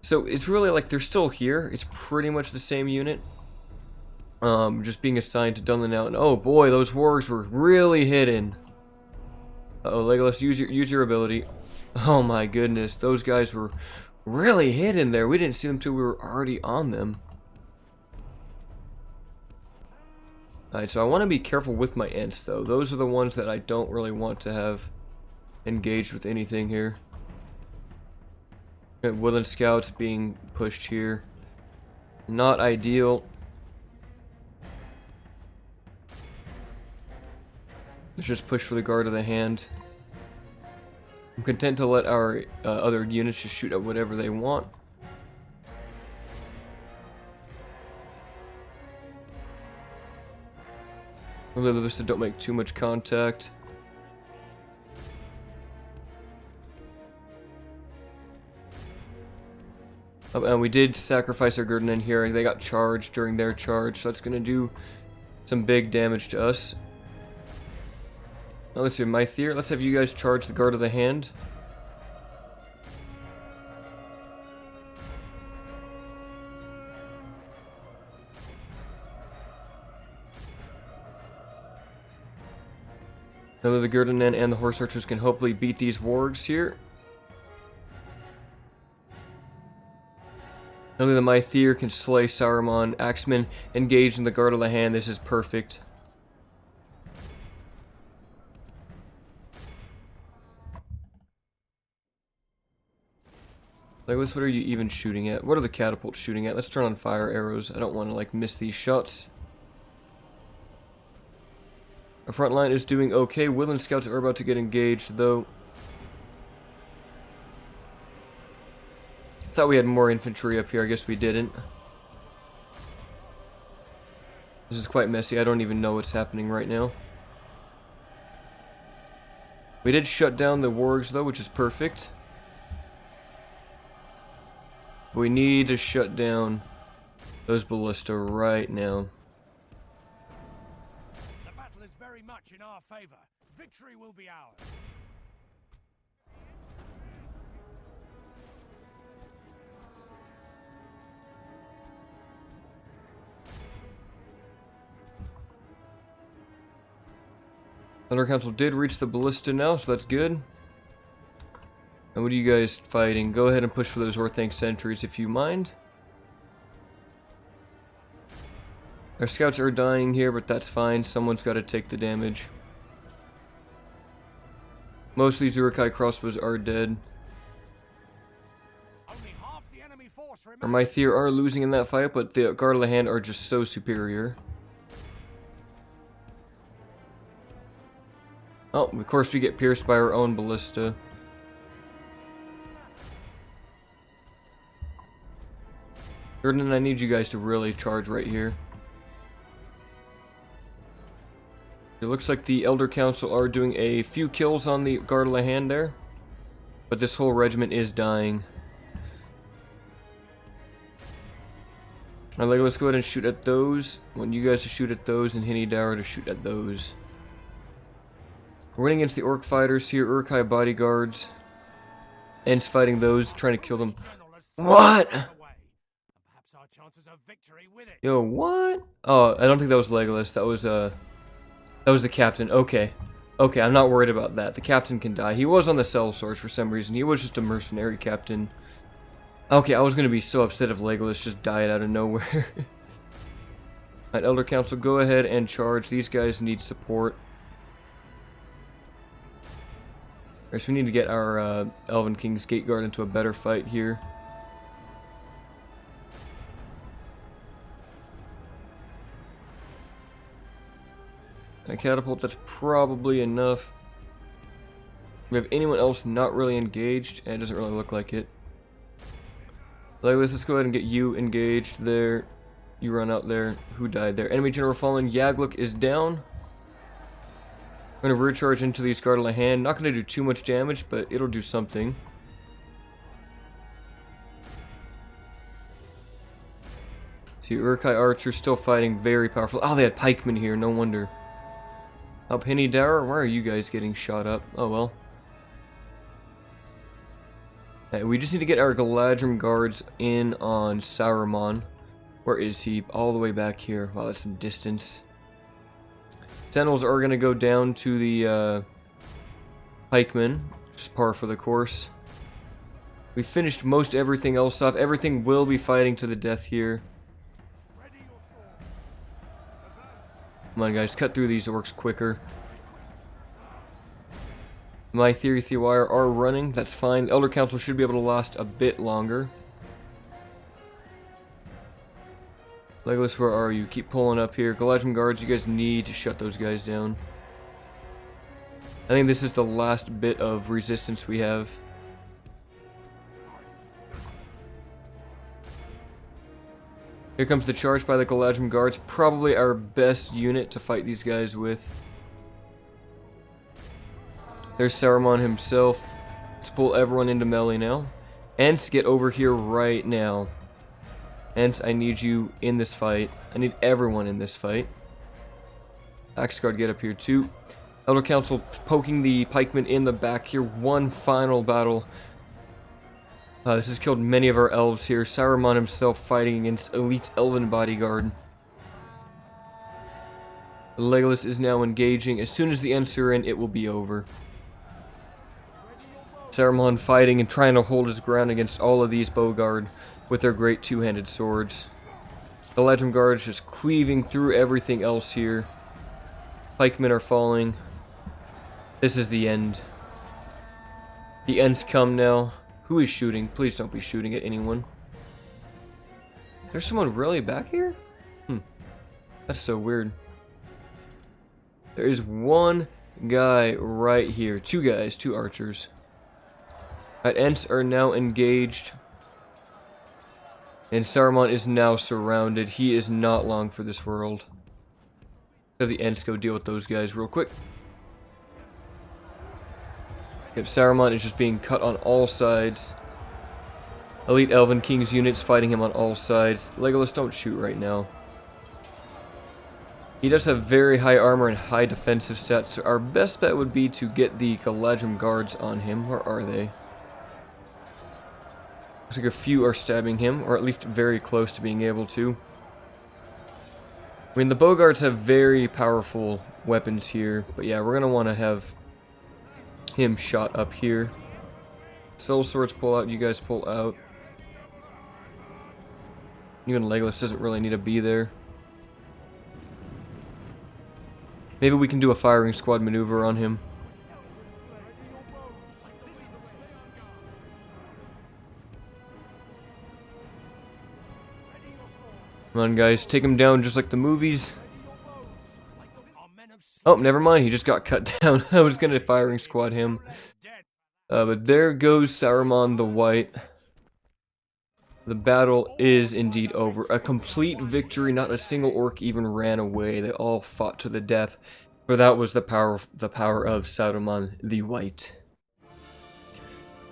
So it's really like they're still here. It's pretty much the same unit. Just being assigned to Dunland now. And oh boy, those wargs were really hidden. Uh-oh, Legolas, use your ability. Oh my goodness, those guys were really hidden there. We didn't see them till we were already on them. Alright, so I want to be careful with my Ents, though. Those are the ones that I don't really want to have engaged with anything here. Okay, Woodland Scouts being pushed here. Not ideal. Let's just push for the guard of the hand. I'm content to let our other units just shoot at whatever they want. Really, the ballista don't make too much contact. And we did sacrifice our Gurdinen here. They got charged during their charge, so that's going to do some big damage to us. Now let's see, my theory. Let's have you guys charge the guard of the hand. Now that the Gurdanen and the Horse Archers can hopefully beat these wargs here. Only the Mythier can slay Saruman. Axemen engaged in the Guard of the Hand. This is perfect. Legolas, what are you even shooting at? What are the catapults shooting at? Let's turn on fire arrows. I don't want to, like, miss these shots. Our front line is doing okay. Woodland scouts are about to get engaged, though. Thought we had more infantry up here. I guess we didn't. This is quite messy. I don't even know what's happening right now. We did shut down the wargs, though, which is perfect. We need to shut down those ballista right now. The battle is very much in our favor. Victory will be ours. Thunder Council did reach the ballista now, so that's good. And what are you guys fighting? Go ahead and push for those Orthanc sentries if you mind. Our scouts are dying here, but that's fine. Someone's got to take the damage. Most of these Uruk-hai crossbows are dead. Only half the enemy force Our Mythier are losing in that fight, but the Guard of the Hand are just so superior. Oh, of course we get pierced by our own ballista. Jordan, I need you guys to really charge right here. It looks like the Elder Council are doing a few kills on the Guard of the Hand there. But this whole regiment is dying. Now, let's go ahead and shoot at those. I want you guys to shoot at those and Hinidara to shoot at those. We're running against the Orc fighters here, Uruk-hai bodyguards. Ents fighting those, trying to kill them. What? Yo, what? Oh, I don't think that was Legolas. That was the captain. Okay. Okay, I'm not worried about that. The captain can die. He was on the sellsword for some reason. He was just a mercenary captain. Okay, I was going to be so upset if Legolas just died out of nowhere. Alright, Elder Council, go ahead and charge. These guys need support. Alright, so we need to get our Elven King's Gate Guard into a better fight here. A catapult, that's probably enough. We have anyone else not really engaged? And it doesn't really look like it. Legolas, let's go ahead and get you engaged there. You run out there. Who died there? Enemy General fallen. Yagluk is down. I'm going to recharge into these Guard of the Hand. Not going to do too much damage, but it'll do something. See, Uruk-hai archers still fighting, very powerful. Oh, they had pikemen here, no wonder. Up Hinidara, why are you guys getting shot up? Oh well. Right, we just need to get our Galadrim guards in on Saruman. Where is he? All the way back here. Wow, that's some distance. Sentinels are going to go down to the pikemen. Just par for the course. We finished most everything else off. Everything will be fighting to the death here. Come on, guys, cut through these orcs quicker. My Thewire are running, that's fine. Elder Council should be able to last a bit longer. Legolas, where are you? Keep pulling up here. Galadrim guards, you guys need to shut those guys down. I think this is the last bit of resistance we have. Here comes the charge by the Galadrim guards. Probably our best unit to fight these guys with. There's Saruman himself. Let's pull everyone into melee now. Ents, get over here right now. Ents, I need you in this fight. I need everyone in this fight. Axe Guard, get up here too. Elder Council poking the pikemen in the back here. One final battle. This has killed many of our elves here. Saruman himself fighting against elite elven bodyguard. Legolas is now engaging. As soon as the Ents are in, it will be over. Saruman fighting and trying to hold his ground against all of these Bogard with their great two-handed swords. The Legend Guard is just cleaving through everything else here. Pikemen are falling. This is the end. The Ents come now. Who is shooting? Please don't be shooting at anyone. There's someone really back here? That's so weird. There is one guy right here. Two guys, two archers. Ents are now engaged. And Saruman is now surrounded. He is not long for this world. So the Ents go deal with those guys real quick. Yep, Saruman is just being cut on all sides. Elite Elven King's units fighting him on all sides. Legolas, don't shoot right now. He does have very high armor and high defensive stats, so our best bet would be to get the Galadrim guards on him. Where are they? Looks like a few are stabbing him, or at least very close to being able to. I mean, the Bogarts have very powerful weapons here, but yeah, we're going to want to have him shot up here. Soul Swords pull out, you guys pull out. Even Legolas doesn't really need to be there. Maybe we can do a firing squad maneuver on him. Come on, guys, take him down just like the movies. Oh, never mind, he just got cut down. I was gonna firing squad him. But there goes Saruman the White. The battle is indeed over. A complete victory. Not a single orc even ran away. They all fought to the death. For that was the power of Saruman the White.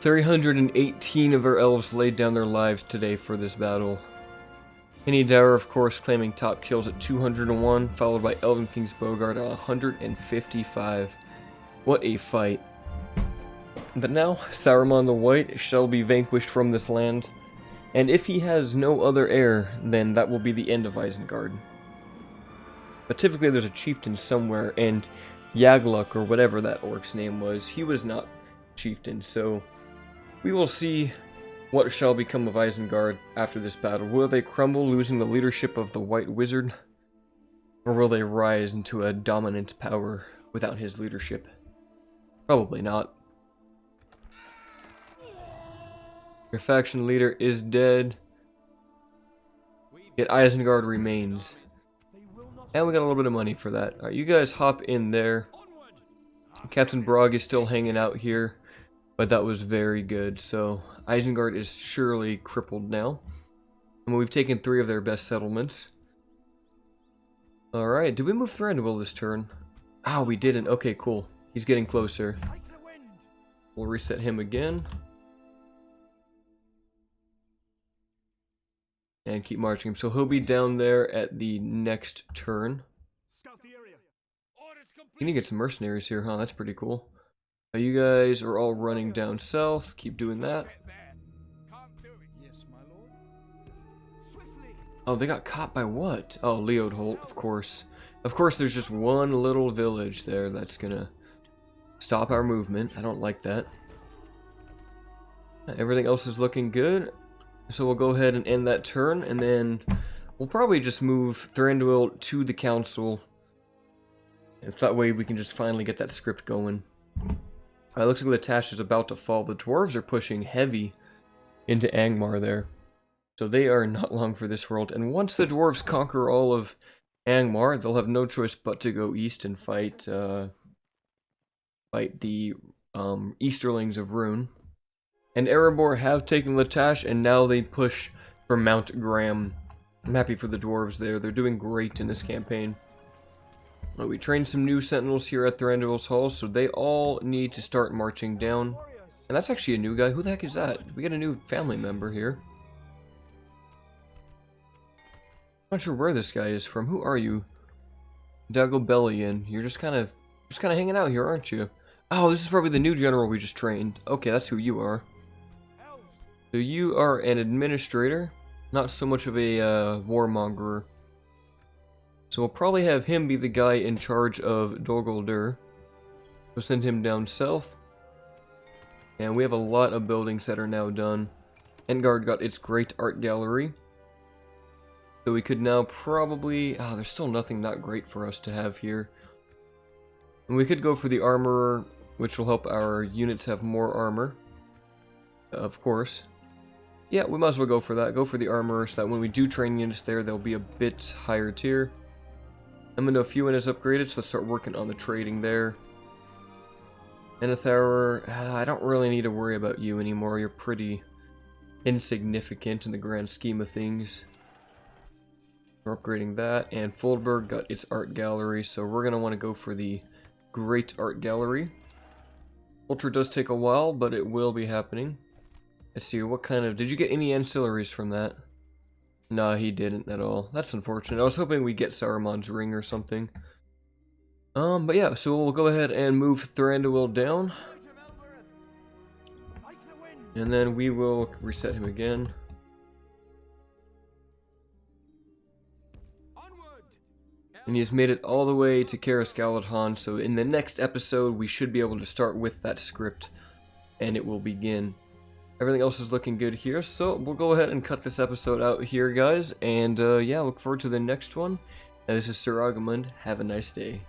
318 of our elves laid down their lives today for this battle. Henny Dower, of course, claiming top kills at 201, followed by Elven King's Bogard at 155. What a fight. But now, Saruman the White shall be vanquished from this land, and if he has no other heir, then that will be the end of Isengard. But typically there's a chieftain somewhere, and Yagluk, or whatever that orc's name was, he was not chieftain, so we will see what shall become of Isengard after this battle. Will they crumble, losing the leadership of the White Wizard? Or will they rise into a dominant power without his leadership? Probably not. Your faction leader is dead, yet Isengard remains. And we got a little bit of money for that. Alright, you guys hop in there. Captain Brog is still hanging out here, but that was very good. So Isengard is surely crippled now. And we've taken 3 of their best settlements. Alright, did we move Thranduil this turn? Ah, we didn't. Okay, cool. He's getting closer. We'll reset him again. And keep marching him. So he'll be down there at the next turn. You need to get some mercenaries here, huh? That's pretty cool. You guys are all running down south. Keep doing that. Oh, they got caught by what? Oh, Leodholt, of course. Of course, there's just one little village there that's gonna stop our movement. I don't like that. Everything else is looking good. So we'll go ahead and end that turn, and then we'll probably just move Thranduil to the council. If that way we can just finally get that script going. Looks like the Tash is about to fall. The dwarves are pushing heavy into Angmar there. So they are not long for this world. And once the dwarves conquer all of Angmar, they'll have no choice but to go east and fight the Easterlings of Rune. And Erebor have taken Latash, and now they push for Mount Graham. I'm happy for the dwarves there. They're doing great in this campaign. Well, we trained some new sentinels here at Thranduil's Hall, so they all need to start marching down. And that's actually a new guy. Who the heck is that? We got a new family member here. Not sure where this guy is from. Who are you? Dagobellion. You're just kind of hanging out here, aren't you? Oh, this is probably the new general we just trained. Okay, that's who you are. So you are an administrator, not so much of a warmonger. So we'll probably have him be the guy in charge of Dol Guldur. We'll send him down south. And we have a lot of buildings that are now done. Engard got its great art gallery. So we could now probably... Oh, there's still nothing not great for us to have here. And we could go for the armorer, which will help our units have more armor. Of course. Yeah, we might as well go for that. Go for the armorer so that when we do train units there, they'll be a bit higher tier. Fewen is upgraded, so let's start working on the trading there. Enethauer, I don't really need to worry about you anymore. You're pretty insignificant in the grand scheme of things. We're upgrading that, and Foldberg got its art gallery, so we're going to want to go for the great art gallery. Ultra does take a while, but it will be happening. Let's see, what kind of... Did you get any ancillaries from that? Nah, he didn't at all. That's unfortunate. I was hoping we'd get Saruman's ring or something. But yeah, so we'll go ahead and move Thranduil down. And then we will reset him again. And he has made it all the way to Karis Galadhon, so in the next episode we should be able to start with that script, and it will begin. Everything else is looking good here, so we'll go ahead and cut this episode out here, guys, and yeah, look forward to the next one. And this is Sir Agamund. Have a nice day.